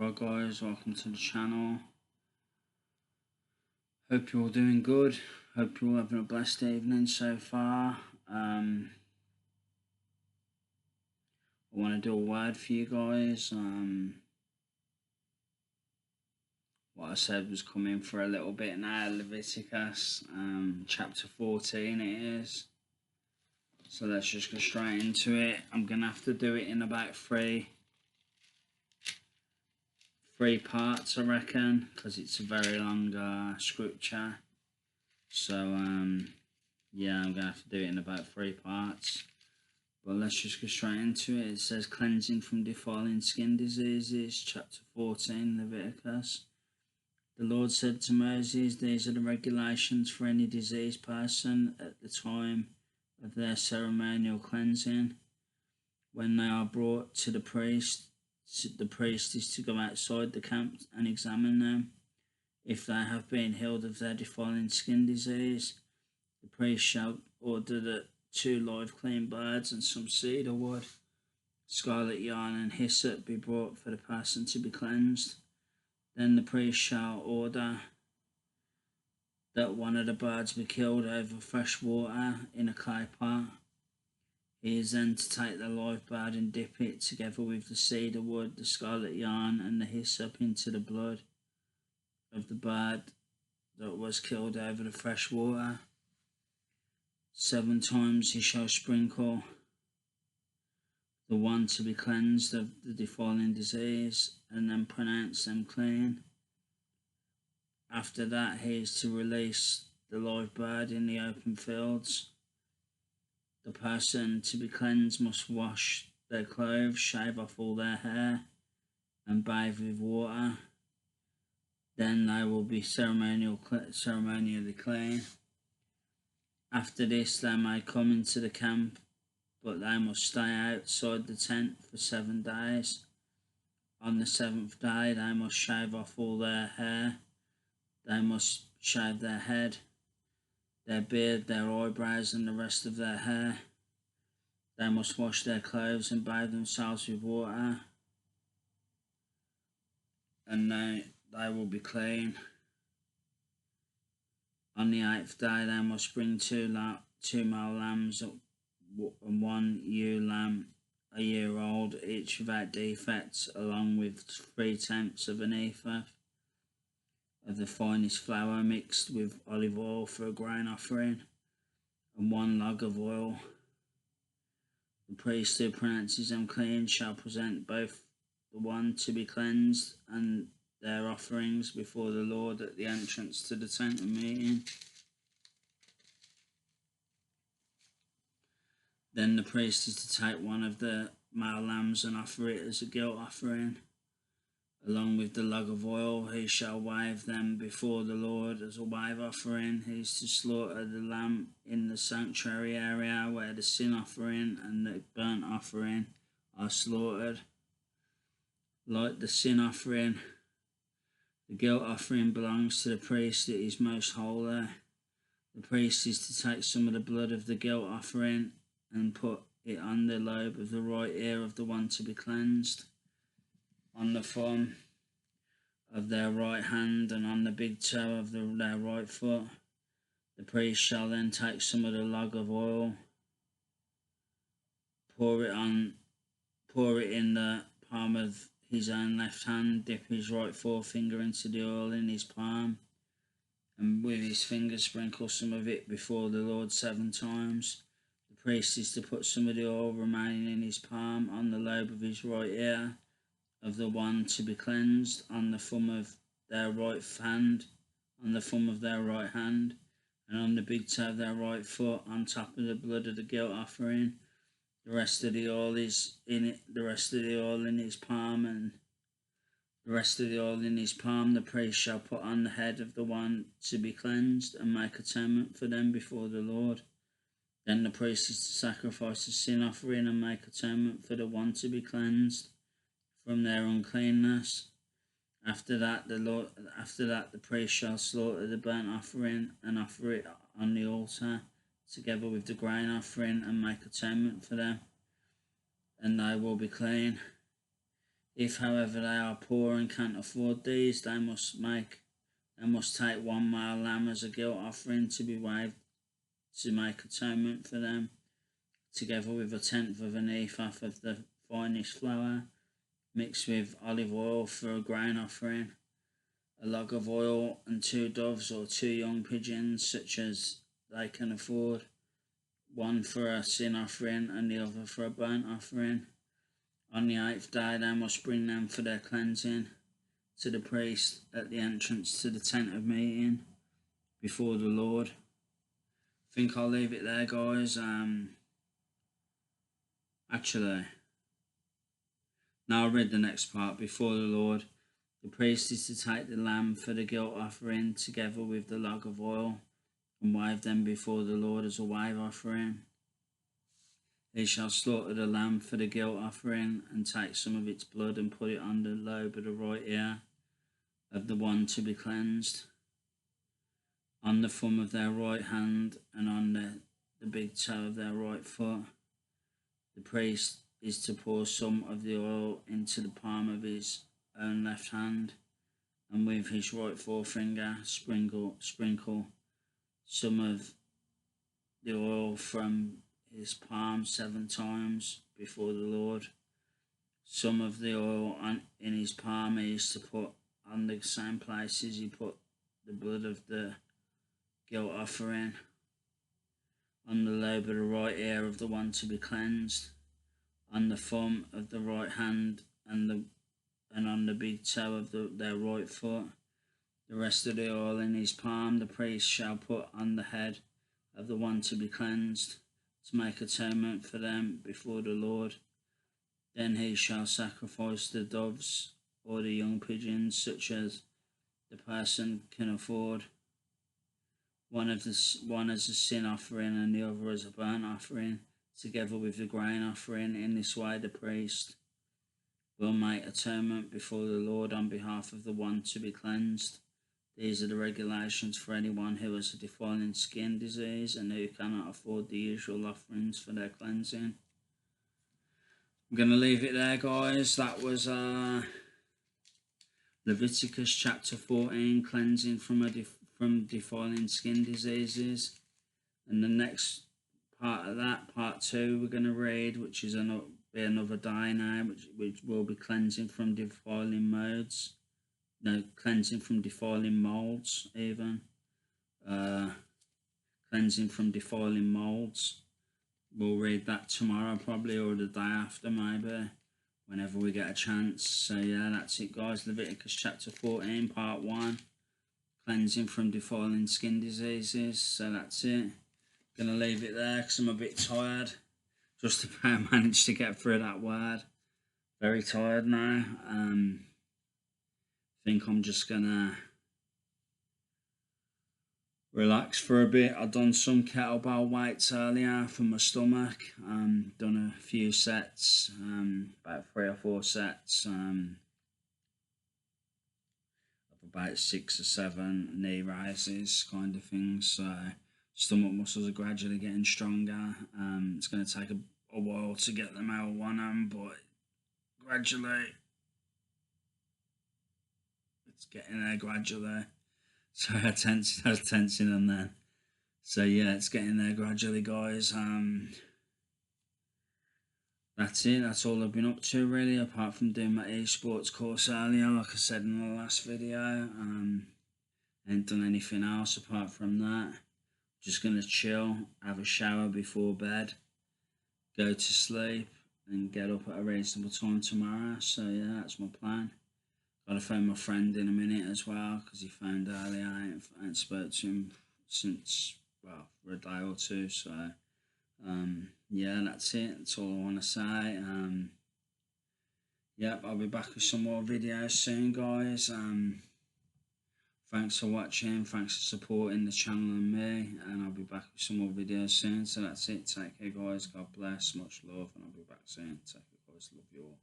Right guys, welcome to the channel. Hope you're all doing good. Hope you're all having a blessed evening so far. I want to do a word for you guys. What I said was coming for a little bit now. Leviticus chapter 14 it is. So let's just go straight into it. I'm going to have to do it in about three parts, I reckon, because it's a very long scripture. So yeah, I'm going to have to do it in about 3 parts. But let's just go straight into it. It says cleansing from defiling skin diseases, chapter 14, Leviticus. The Lord said to Moses, these are the regulations for any diseased person at the time of their ceremonial cleansing. When they are brought to the priest is to go outside the camp and examine them. If they have been healed of their defiling skin disease, the priest shall order that 2 live clean birds and some cedar wood, scarlet yarn and hyssop be brought for the person to be cleansed. Then the priest shall order that one of the birds be killed over fresh water in a clay pot. He is then to take the live bird and dip it together with the cedar wood, the scarlet yarn and the hyssop into the blood of the bird that was killed over the fresh water. 7 times he shall sprinkle the one to be cleansed of the defiling disease, and then pronounce them clean. After that he is to release the live bird in the open fields. The person to be cleansed must wash their clothes, shave off all their hair, and bathe with water. Then they will be ceremonially clean. After this they may come into the camp, but they must stay outside the tent for 7 days. On the 7th day they must shave off all their hair. They must shave their head, their beard, their eyebrows and the rest of their hair. They must wash their clothes and bathe themselves with water, and they will be clean. On the 8th day they must bring 2 male lambs and 1 ewe lamb a year old, each without defects, along with 3/10 of an ephah of the finest flour mixed with olive oil for a grain offering, and 1 log of oil. The priest who pronounces them clean shall present both the one to be cleansed and their offerings before the Lord at the entrance to the tent of meeting. Then the priest is to take one of the male lambs and offer it as a guilt offering. Along with the log of oil, he shall wave them before the Lord as a wave offering. He is to slaughter the lamb in the sanctuary area where the sin offering and the burnt offering are slaughtered. Like the sin offering, the guilt offering belongs to the priest. It is most holy. The priest is to take some of the blood of the guilt offering and put it on the lobe of the right ear of the one to be cleansed, on the thumb of their right hand, and on the big toe of their right foot. The priest shall then take some of the log of oil, pour it in the palm of his own left hand, dip his right forefinger into the oil in his palm, and with his finger sprinkle some of it before the Lord 7 times. The priest is to put some of the oil remaining in his palm on the lobe of his right ear of the one to be cleansed, on the thumb of their right hand, and on the big toe of their right foot, on top of the blood of the guilt offering. The rest of the oil is in it. The rest of the oil in his palm, the priest shall put on the head of the one to be cleansed and make atonement for them before the Lord. Then the priest is to sacrifice a sin offering and make atonement for the one to be cleansed from their uncleanness. After that the priest shall slaughter the burnt offering and offer it on the altar together with the grain offering and make atonement for them, and they will be clean. If, however, they are poor and can't afford these, they must take 1 male lamb as a guilt offering to be waved to make atonement for them, together with 1/10 of an ephah of the finest flour, mixed with olive oil for a grain offering, a log of oil, and 2 doves or 2 young pigeons, such as they can afford, one for a sin offering and the other for a burnt offering. On the 8th day they must bring them for their cleansing to the priest at the entrance to the tent of meeting before the Lord. I think I'll leave it there, guys. Actually, now I'll read the next part. Before the Lord, the priest is to take the lamb for the guilt offering together with the log of oil and wave them before the Lord as a wave offering. He shall slaughter the lamb for the guilt offering and take some of its blood and put it on the lobe of the right ear of the one to be cleansed, on the thumb of their right hand and on the big toe of their right foot. The priest is to pour some of the oil into the palm of his own left hand, and with his right forefinger sprinkle some of the oil from his palm 7 times before the Lord. Some of the oil in his palm he is to put on the same places he put the blood of the guilt offering, on the lobe of the right ear of the one to be cleansed, on the thumb of the right hand, and on the big toe of their right foot. The rest of the oil in his palm the priest shall put on the head of the one to be cleansed, to make atonement for them before the Lord. Then he shall sacrifice the doves or the young pigeons, such as the person can afford, one as a sin offering and the other as a burnt offering, together with the grain offering. In this way the priest will make atonement before the Lord on behalf of the one to be cleansed. These are the regulations for anyone who has a defiling skin disease and who cannot afford the usual offerings for their cleansing. I'm going to leave it there, guys. That was Leviticus Chapter 14, cleansing from defiling skin diseases. And the next part of that, part 2, we're going to read, which is another day now, which will be cleansing from defiling modes. No, cleansing from defiling molds, even. Cleansing from defiling molds. We'll read that tomorrow, probably, or the day after, maybe, whenever we get a chance. So, yeah, that's it, guys. Leviticus Chapter 14, Part 1. Cleansing from defiling skin diseases. So, that's it. Gonna leave it there because I'm a bit tired. Just about managed to get through that word. Very tired now. Think I'm just gonna relax for a bit. I've done some kettlebell weights earlier for my stomach. Done a few sets, about 3 or 4 sets, of about 6 or 7 knee raises kind of thing. So stomach muscles are gradually getting stronger. It's going to take a while to get them out of one hand, but gradually it's getting there gradually. So I was tensing them then. So yeah, it's getting there gradually, guys. That's it. That's all I've been up to, really, apart from doing my esports course earlier, like I said in the last video. Ain't done anything else apart from that. Just gonna chill, have a shower before bed, go to sleep, and get up at a reasonable time tomorrow. So yeah, that's my plan. Gotta phone my friend in a minute as well, because he phoned earlier. I ain't spoke to him since, well, for a day or two. So yeah, that's it. That's all I want to say. Yep, I'll be back with some more videos soon, guys. Thanks for watching, thanks for supporting the channel and me, and I'll be back with some more videos soon. So that's it. Take care, guys. God bless, much love, and I'll be back soon. Take care, guys. Love you all.